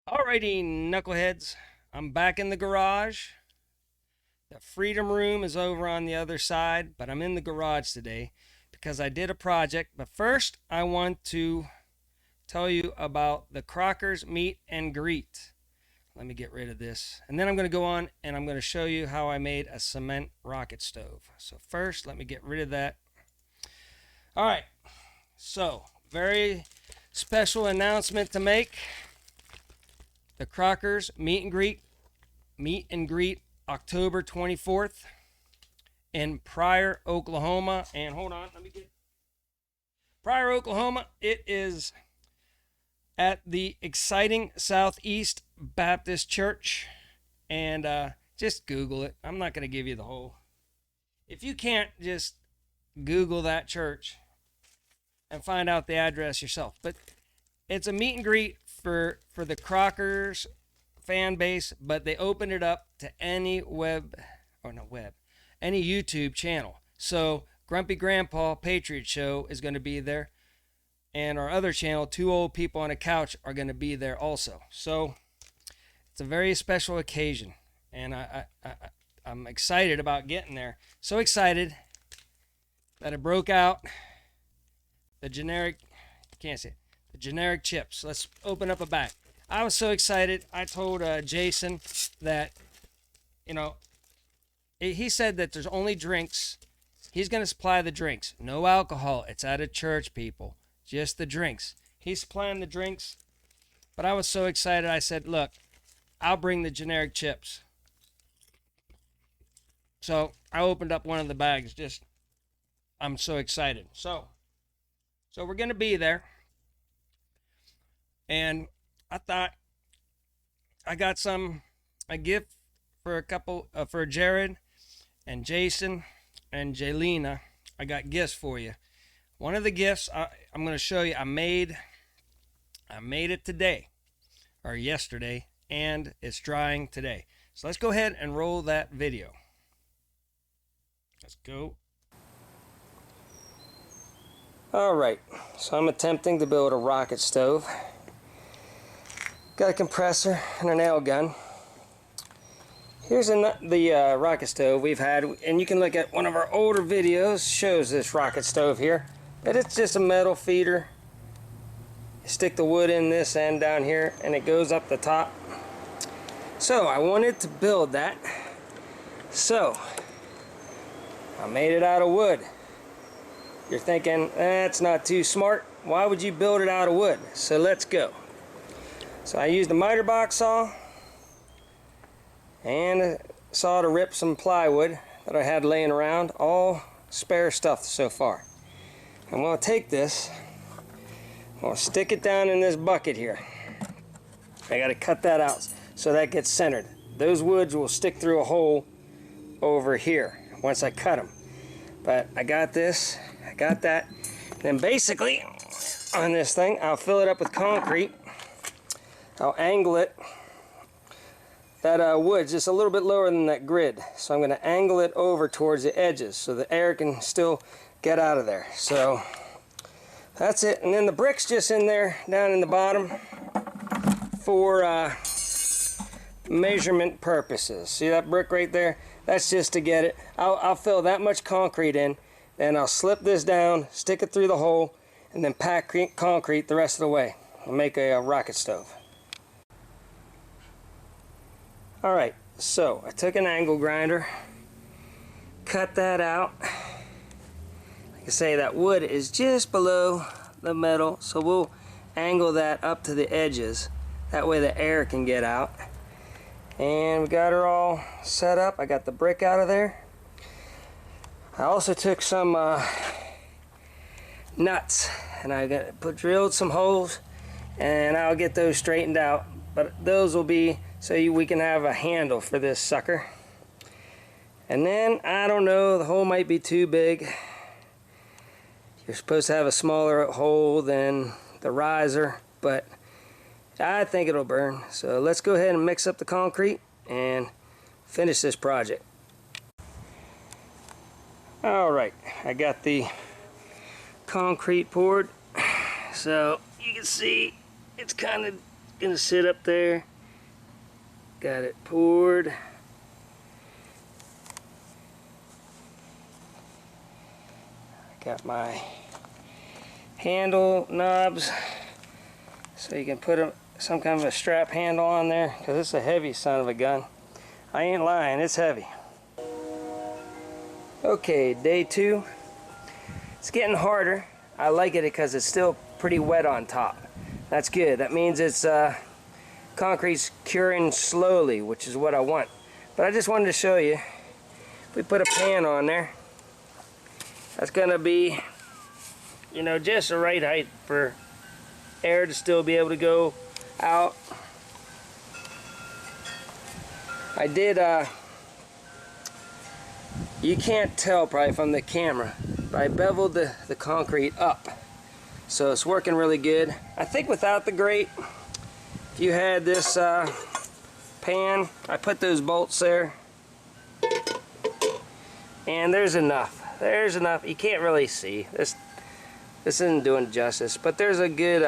Alrighty, knuckleheads, I'm back in the garage. The Freedom Room is over on the other side, but I'm in the garage today because I did a project. But first, I want to tell you about the CROCKERS meet and greet. Let me get rid of this. And then I'm going to go on and I'm going to show you how I made a cement rocket stove. So first, let me get rid of that. All right, so very special announcement to make. The CROCKERS meet and greet October 24th in Pryor, Oklahoma. And hold on, let me get Pryor, Oklahoma. It is at the exciting Southeast Baptist Church. And just Google it. I'm not going to give you the whole. If you can't, just Google that church and find out the address yourself. But it's a meet and greet for the CROCKERS fan base, but they opened it up to any any YouTube channel. So Grumpy Grandpa Patriot Show is going to be there, and our other channel, Two Old People on a Couch, are going to be there also. So it's a very special occasion, and I'm excited about getting there. So excited that I broke out the generic, can't say it, the generic chips. Let's open up a bag. I was so excited. I told Jason that, he said that there's only drinks. He's going to supply the drinks. No alcohol. It's at a church, people. Just the drinks. He's supplying the drinks. But I was so excited. I said, look, I'll bring the generic chips. So I opened up one of the bags. I'm so excited. So we're going to be there. And I thought I got a gift for a couple, for Jared and Jason and Jaylena. I got gifts for you. One of the gifts I'm going to show you, I made it today or yesterday, and it's drying today. So let's go ahead and roll that video. Let's go. All right, so I'm attempting to build a rocket stove. Got a compressor and a nail gun. Here's the rocket stove we've had, and you can look at one of our older videos, shows this rocket stove here. But it's just a metal feeder. You stick the wood in this end down here, and it goes up the top. So I wanted to build that. So I made it out of wood. You're thinking, that's not too smart. Why would you build it out of wood? So let's go. So I used a miter box saw and a saw to rip some plywood that I had laying around, all spare stuff so far. I'm going to take this, I'm going to stick it down in this bucket here. I got to cut that out so that gets centered. Those woods will stick through a hole over here once I cut them. But I got this, I got that. Then basically on this thing, I'll fill it up with concrete. I'll angle it, that wood just a little bit lower than that grid. So I'm going to angle it over towards the edges so the air can still get out of there. So that's it. And then the brick's just in there down in the bottom for measurement purposes. See that brick right there? That's just to get it. I'll fill that much concrete in, then I'll slip this down, stick it through the hole, and then pack concrete the rest of the way. I'll make a rocket stove. Alright, so I took an angle grinder, cut that out. Like I say, that wood is just below the metal, so we'll angle that up to the edges. That way the air can get out. And we got her all set up. I got the brick out of there. I also took some nuts and I drilled some holes, and I'll get those straightened out. But those will be so we can have a handle for this sucker. And then, I don't know, the hole might be too big. You're supposed to have a smaller hole than the riser, but I think it'll burn. So let's go ahead and mix up the concrete and finish this project. Alright, I got the concrete poured. So you can see it's kind of gonna sit up there. Got it poured. Got my handle knobs, so you can put some kind of a strap handle on there, because it's a heavy son of a gun. I ain't lying, it's heavy. Okay, day 2. It's getting harder. I like it because it's still pretty wet on top. That's good. That means it's concrete's curing slowly, which is what I want. But I just wanted to show you, if we put a pan on there, that's gonna be, you know, just the right height for air to still be able to go out. I did, you can't tell probably from the camera, but I beveled the concrete up. So it's working really good. I think without the grate, if you had this pan, I put those bolts there, and there's enough. There's enough. You can't really see. This isn't doing justice, but there's a good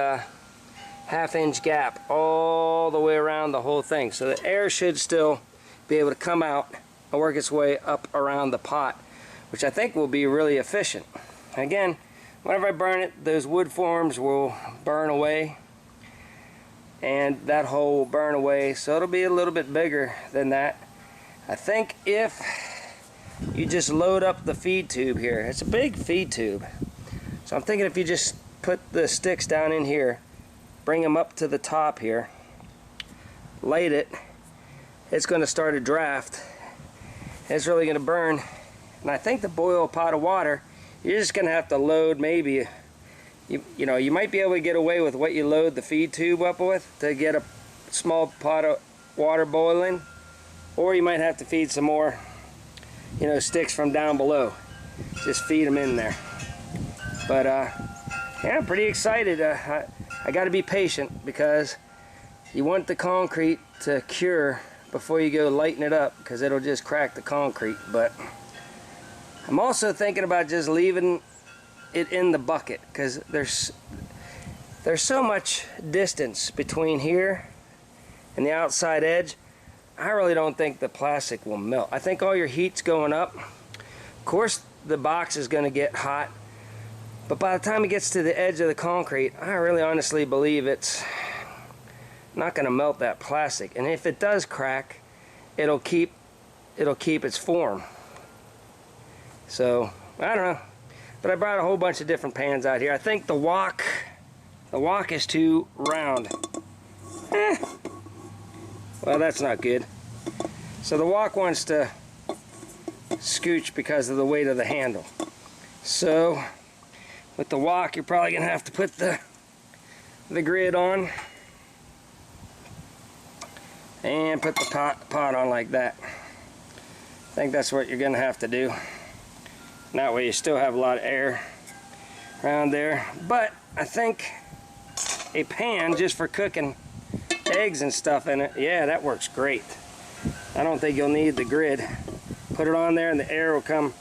half-inch gap all the way around the whole thing. So the air should still be able to come out and work its way up around the pot, which I think will be really efficient. And again, whenever I burn it, those wood forms will burn away, and that hole will burn away, so it'll be a little bit bigger than that. I think if you just load up the feed tube here, it's a big feed tube, so I'm thinking if you just put the sticks down in here, bring them up to the top here, light it, it's going to start a draft. It's really going to burn, and I think to boil a pot of water, you're just going to have to load maybe, you know, you might be able to get away with what you load the feed tube up with to get a small pot of water boiling, or you might have to feed some more, you know, sticks from down below. Just feed them in there. But yeah, I'm pretty excited. I got to be patient, because you want the concrete to cure before you go lighten it up, because it'll just crack the concrete. But I'm also thinking about just leaving it in the bucket, because there's so much distance between here and the outside edge. I really don't think the plastic will melt. I think all your heat's going up. Of course the box is going to get hot, but by the time it gets to the edge of the concrete, I really honestly believe it's not going to melt that plastic. And if it does crack, it'll keep its form. So I don't know, but I brought a whole bunch of different pans out here. I think the wok is too round. Well, that's not good. So the wok wants to scooch because of the weight of the handle. So with the wok, you're probably gonna have to put the grid on and put the pot on like that. I think that's what you're gonna have to do. And that way you still have a lot of air around there. But I think a pan just for cooking eggs and stuff in it, yeah, that works great. I don't think you'll need the grid. Put it on there and the air will come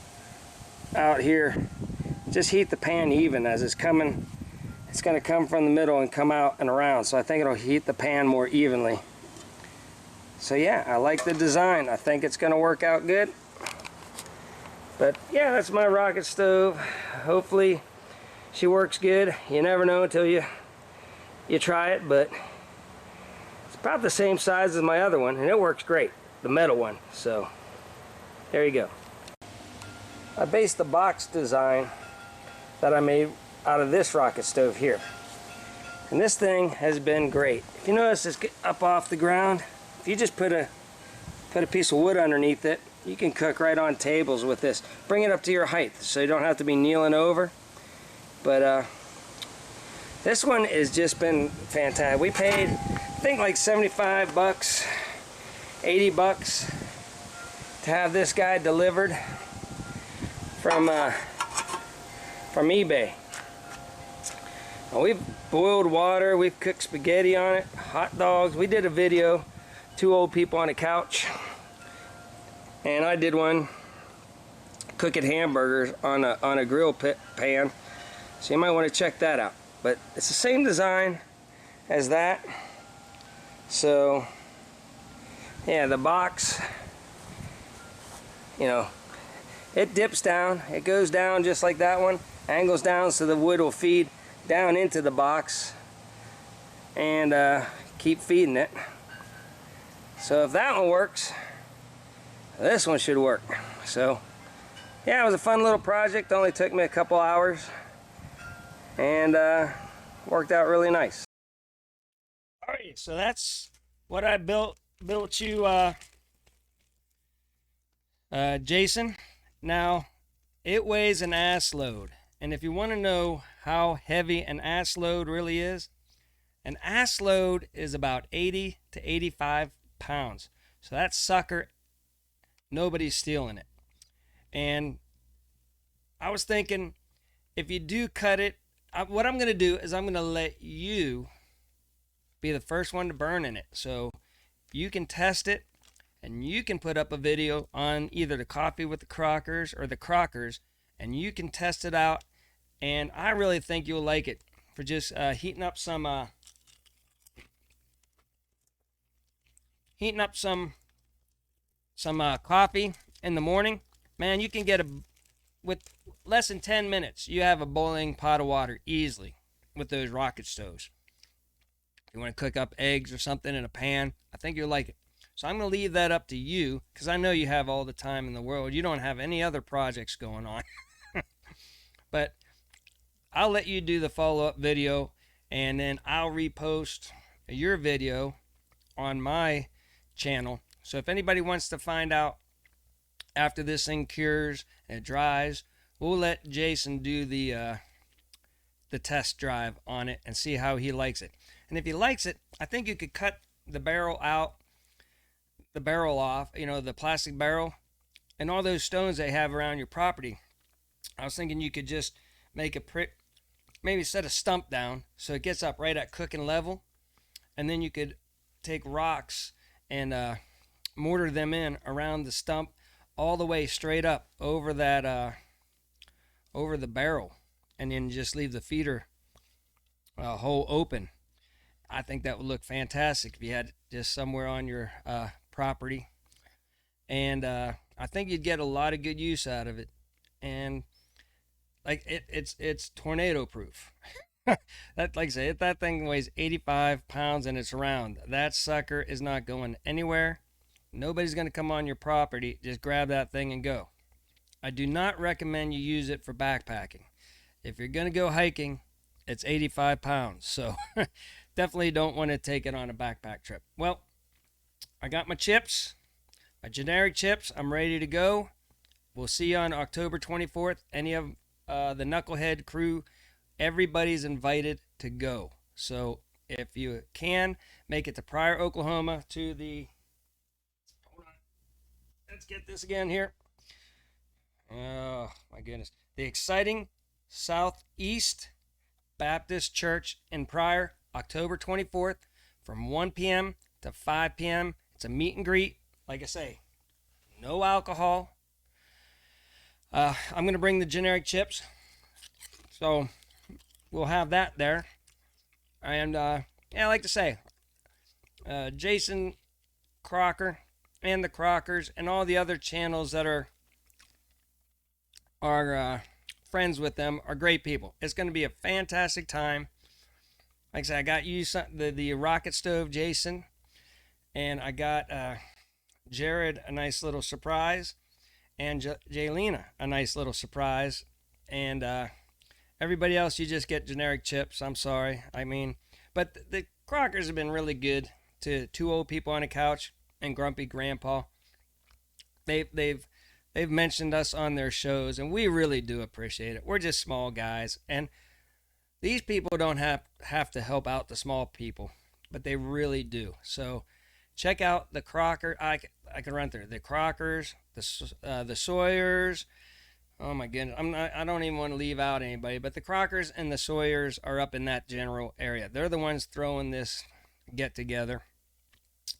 out here. Just heat the pan even as it's coming. It's going to come from the middle and come out and around, so I think it'll heat the pan more evenly. So yeah, I like the design. I think it's going to work out good. But yeah, that's my rocket stove. Hopefully she works good. You never know until you try it, but it's about the same size as my other one, and it works great, the metal one. So there you go. I based the box design that I made out of this rocket stove here, and this thing has been great. If you notice, it's up off the ground. If you just put a piece of wood underneath it, you can cook right on tables with this. Bring it up to your height so you don't have to be kneeling over. But this one has just been fantastic. We paid, I think, like 75 bucks, 80 bucks to have this guy delivered from eBay. Now, we've boiled water, we've cooked spaghetti on it, hot dogs. We did a video, 2 old people on a couch, and I did one cooking hamburgers on a grill pan. So you might want to check that out. But it's the same design as that. So yeah, the box, you know, it dips down. It goes down just like that one, angles down so the wood will feed down into the box and keep feeding it. So if that one works, this one should work. So yeah, it was a fun little project. Only took me a couple hours and worked out really nice. Alright, so that's what I built you, Jason. Now, it weighs an ass load. And if you want to know how heavy an ass load really is, an ass load is about 80 to 85 pounds. So that sucker, nobody's stealing it. And I was thinking, if you do cut it, what I'm going to do is I'm going to let you be the first one to burn in it. So you can test it, and you can put up a video on either the Coffee with the Crockers or the Crockers, and you can test it out. And I really think you'll like it for just heating up some coffee in the morning. Man, you can get with less than 10 minutes, you have a boiling pot of water easily with those rocket stoves. If you want to cook up eggs or something in a pan, I think you'll like it. So I'm going to leave that up to you, because I know you have all the time in the world. You don't have any other projects going on. But I'll let you do the follow-up video, and then I'll repost your video on my channel. So if anybody wants to find out after this thing cures and it dries, we'll let Jason do the test drive on it and see how he likes it. And if he likes it, I think you could cut the barrel off, you know, the plastic barrel, and all those stones they have around your property. I was thinking you could just make maybe set a stump down so it gets up right at cooking level, and then you could take rocks and mortar them in around the stump all the way straight up over that over the barrel, and then just leave the feeder hole open. I think that would look fantastic if you had just somewhere on your property, and I think you'd get a lot of good use out of it. And like it's tornado proof. That, like I say, that thing weighs 85 pounds and it's round. That sucker is not going anywhere. Nobody's going to come on your property. Just grab that thing and go. I do not recommend you use it for backpacking. If you're going to go hiking, it's 85 pounds. So definitely don't want to take it on a backpack trip. Well, I got my chips, my generic chips. I'm ready to go. We'll see you on October 24th. Any of the Knucklehead crew, everybody's invited to go. So if you can, make it to Pryor, Oklahoma, to the... Hold on. Let's get this again here. Oh, my goodness. The exciting Southeast Baptist Church in Pryor, October 24th, from 1 p.m. to 5 p.m. It's a meet and greet. Like I say, no alcohol. I'm going to bring the generic chips. So we'll have that there. And yeah, I like to say, Jason Crocker and the Crockers and all the other channels that are friends with them are great people. It's going to be a fantastic time. Like I said, I got you the rocket stove, Jason, and I got Jared a nice little surprise, and Jaylena a nice little surprise, and everybody else, you just get generic chips. I'm sorry. I mean, but the Crockers have been really good to two old people on a couch and grumpy grandpa. They've mentioned us on their shows, and we really do appreciate it. We're just small guys, and these people don't have to help out the small people, but they really do. So check out the Crocker. I can run through the Crockers, the Sawyers. Oh my goodness, I don't even want to leave out anybody, but the Crockers and the Sawyers are up in that general area. They're the ones throwing this get together.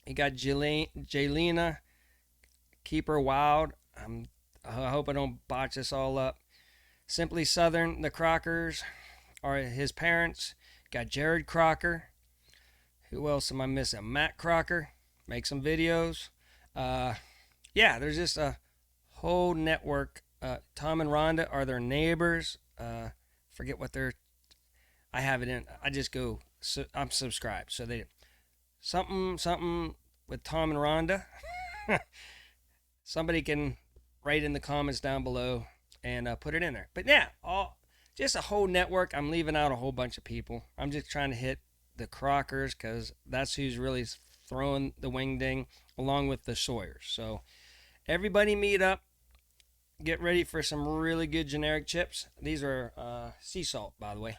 You got Jaylena, Keep Her Wild. I hope I don't botch this all up. Simply Southern, the Crockers are his parents. Got Jared Crocker, Who else am I missing? Matt Crocker, make some videos. Yeah, there's just a whole network. Tom and Rhonda are their neighbors. Forget what they're. I have it in. I just go. So I'm subscribed. So they something with Tom and Rhonda. Somebody can write in the comments down below and put it in there. But yeah, just a whole network. I'm leaving out a whole bunch of people. I'm just trying to hit the Crockers because that's who's really throwing the wing ding along with the Sawyers. So everybody meet up. Get ready for some really good generic chips. These are sea salt, by the way.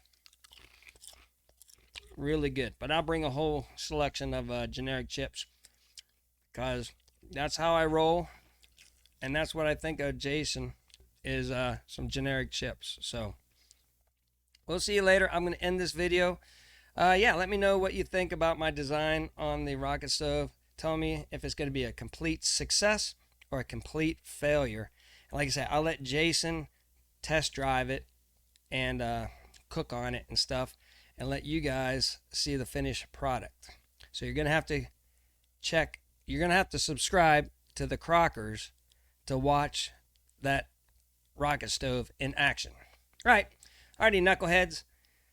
Really good. But I'll bring a whole selection of generic chips because that's how I roll. And that's what I think of Jason is some generic chips. So we'll see you later. I'm going to end this video. Yeah, let me know what you think about my design on the rocket stove. Tell me if it's going to be a complete success or a complete failure. And like I said, I'll let Jason test drive it and cook on it and stuff and let you guys see the finished product. So you're going to have to subscribe to the Crockers to watch that rocket stove in action. Right. Alrighty, knuckleheads.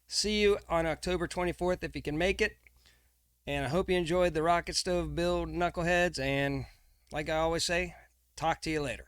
See you on October 24th if you can make it. And I hope you enjoyed the rocket stove build, knuckleheads. And like I always say, talk to you later.